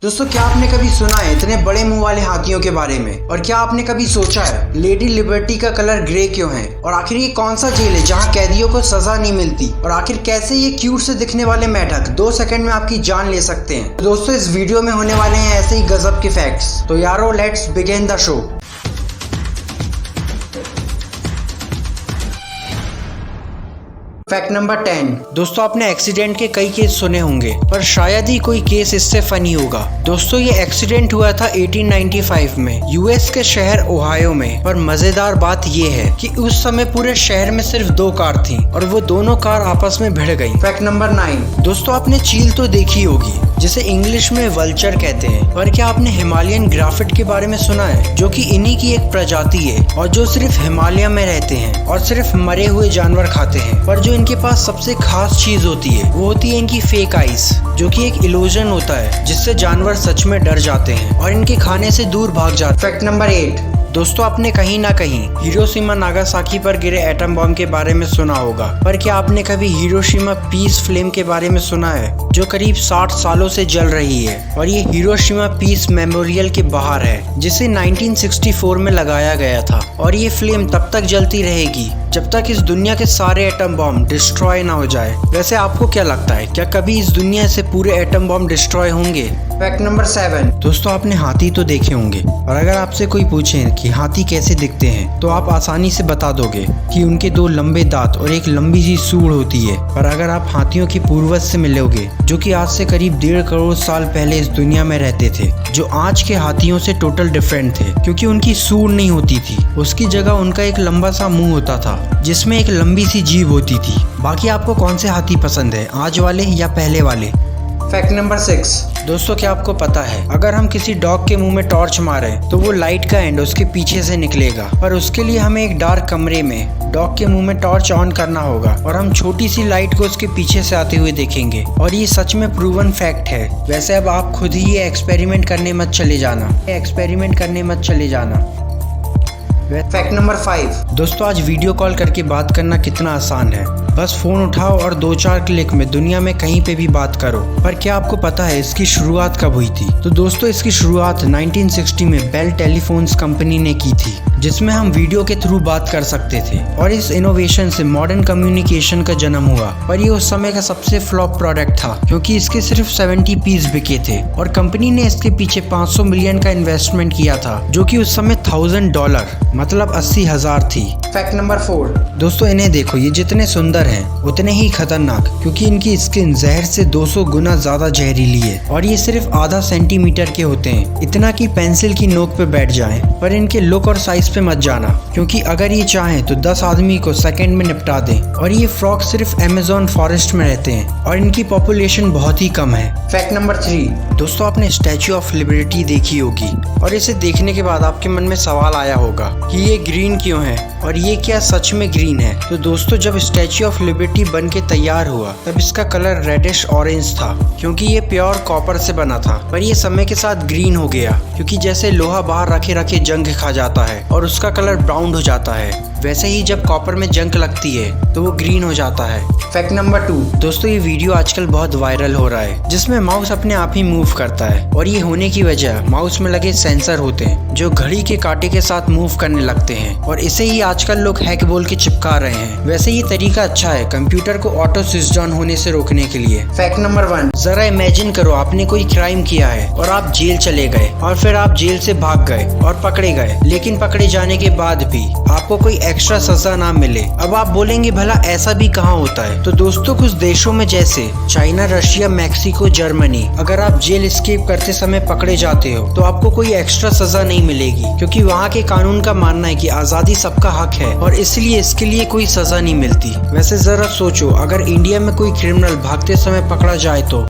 दोस्तों क्या आपने कभी सुना है इतने बड़े मुंह वाले हाथियों के बारे में? और क्या आपने कभी सोचा है लेडी लिबर्टी का कलर ग्रे क्यों है? और आखिर ये कौन सा जेल है जहां कैदियों को सजा नहीं मिलती? और आखिर कैसे ये क्यूट से दिखने वाले मेंढक 2 सेकंड में आपकी जान ले सकते हैं? तो दोस्तों इस वीडियो में होने वाले हैं ऐसे ही गजब के फैक्ट्स। तो यारो let's begin the show. Fact number 10। दोस्तों आपने एक्सीडेंट के कई केस सुने होंगे पर शायद ही कोई केस इससे फनी होगा। दोस्तों ये एक्सीडेंट हुआ था 1895 में यूएस के शहर ओहायो में। पर मजेदार बात ये है कि उस समय पूरे शहर में सिर्फ 2 कार थी और वो दोनों कार आपस में भिड़ गई। Fact number 9। दोस्तों आपने चील तो देखी होगी जिसे इंग्लिश में वल्चर कहते हैं, पर क्या आपने हिमालयन ग्राफिट के बारे में सुना है? जो कि इन्हीं की एक प्रजाति है और जो सिर्फ हिमालय में रहते हैं और सिर्फ मरे हुए जानवर खाते हैं। पर जो इनके पास सबसे खास चीज होती है वो होती है इनकी फेक आइस, जो कि एक इल्यूजन होता है जिससे जानवर सच में डर जाते हैं और इनके खाने से दूर भाग जाते हैं। Fact number 8। दोस्तों आपने कहीं ना कहीं हिरोशिमा नागासाकी पर गिरे एटम बॉम्ब के बारे में सुना होगा, पर क्या आपने कभी हिरोशिमा पीस फ्लेम के बारे में सुना है जो करीब 60 सालों से जल रही है? और ये हिरोशिमा पीस मेमोरियल के बाहर है जिसे 1964 में लगाया गया था और ये फ्लेम तब तक जलती रहेगी जब तक इस दुनिया के सारे एटम बॉम्ब डिस्ट्रॉय ना हो जाए। वैसे आपको क्या लगता है, क्या कभी इस दुनिया से पूरे एटम बॉम्ब डिस्ट्रॉय होंगे? Fact number 7। दोस्तों आपने हाथी तो देखे होंगे और अगर आपसे कोई पूछे कि हाथी कैसे दिखते हैं तो आप आसानी से बता दोगे कि उनके 2 लंबे दांत और एक लंबी सी सूंड होती है। पर अगर आप हाथियों के पूर्वज से मिलोगे जो कि आज से करीब 1.5 करोड़ साल पहले इस दुनिया में रहते थे, जो आज के हाथियों से टोटल डिफरेंट थे क्योंकि उनकी सूंड नहीं होती थी, उसकी जगह उनका एक लंबा सा मुंह होता था जिसमें एक लंबी सी जीभ होती थी। बाकी आपको कौन से हाथी पसंद है, आज वाले या पहले वाले? Fact number 6। दोस्तों क्या आपको पता है अगर हम किसी डॉग के मुंह में टॉर्च मारें तो वो लाइट का एंड उसके पीछे से निकलेगा, पर उसके लिए हमें एक डार्क कमरे में डॉग के मुंह में टॉर्च ऑन करना होगा और हम छोटी सी लाइट को उसके पीछे से आते हुए देखेंगे। और ये सच में प्रूवन फैक्ट है। वैसे अब आप खुद ही ये एक्सपेरिमेंट करने मत चले जाना। Fact number 5। दोस्तों आज वीडियो कॉल करके बात करना कितना आसान है, बस फोन उठाओ और 2-4 क्लिक में दुनिया में कहीं पे भी बात करो। पर क्या आपको पता है इसकी शुरुआत कब हुई थी? तो दोस्तों इसकी शुरुआत 1960 में बेल टेलीफोन्स कंपनी ने की थी जिसमें हम वीडियो के थ्रू बात कर सकते थे और इस इनोवेशन से मॉडर्न कम्युनिकेशन का जन्म हुआ। पर ये उस समय का सबसे फ्लॉप प्रोडक्ट था क्योंकि इसके सिर्फ 70 पीस बिके थे और कंपनी ने इसके पीछे 500 मिलियन का इन्वेस्टमेंट किया था जो कि उस समय $1000 मतलब 80,000 थी। Fact number 4। दोस्तों इन्हें देखो, ये जितने सुंदर हैं उतने ही खतरनाक क्योंकि इनकी स्किन जहर से 200 गुना ज्यादा जहरीली है और ये सिर्फ आधा सेंटीमीटर के होते हैं, इतना कि पेंसिल की नोक पे बैठ जाएं। पर इनके लुक और साइज पे मत जाना क्योंकि अगर ये चाहें तो 10 आदमी को सेकंड में निपटा दें। और ये फ्रॉग सिर्फ अमेज़न फॉरेस्ट में रहते हैं और इनकी पॉपुलेशन बहुत ही कम है। Fact number 3। दोस्तों आपने स्टैच्यू ऑफ लिबर्टी देखी होगी और इसे देखने के बाद आपके मन में सवाल आया होगा कि ये ग्रीन क्यों है और ये क्या सच में ग्रीन है? तो दोस्तों जब स्टैच्यू ऑफ लिबर्टी बन के तैयार हुआ तब इसका कलर रेडिश ऑरेंज था क्योंकि ये प्योर कॉपर से बना था। पर ये समय के साथ ग्रीन हो गया क्योंकि जैसे लोहा बाहर रखे रखे जंग खा जाता है और उसका कलर ब्राउन हो जाता है, वैसे ही जब कॉपर में जंग लगती है तो वो ग्रीन हो जाता है। Fact number 2। दोस्तों ये वीडियो आजकल बहुत वायरल हो रहा है जिसमें माउस अपने आप ही मूव करता है और ये होने की वजह माउस में लगे सेंसर होते हैं जो घड़ी के कांटे के साथ मूव करने लगते हैं और इसे ही आजकल लोग हैक बोल के चिपका रहे हैं। वैसे ये तरीका अच्छा है कंप्यूटर को ऑटो स्विच डाउन होने से रोकने के लिए। Fact number 1। जरा इमेजिन करो आपने कोई क्राइम किया है और आप जेल चले गए और फिर आप जेल से भाग गए और पकड़े गए, लेकिन पकड़े जाने के बाद भी आपको कोई एक्स्ट्रा सजा ना मिले। अब आप बोलेंगे भला ऐसा भी कहाँ होता है? तो दोस्तों कुछ देशों में जैसे चाइना, रशिया, मैक्सिको, जर्मनी, अगर आप जेल एस्केप करते समय पकड़े जाते हो तो आपको कोई एक्स्ट्रा सजा नहीं मिलेगी क्योंकि वहाँ के कानून का मानना है कि आजादी सबका हक है और इसलिए इसके लिए कोई सजा नहीं मिलती। वैसे जरा सोचो अगर इंडिया में कोई क्रिमिनल भागते समय पकड़ा जाए तो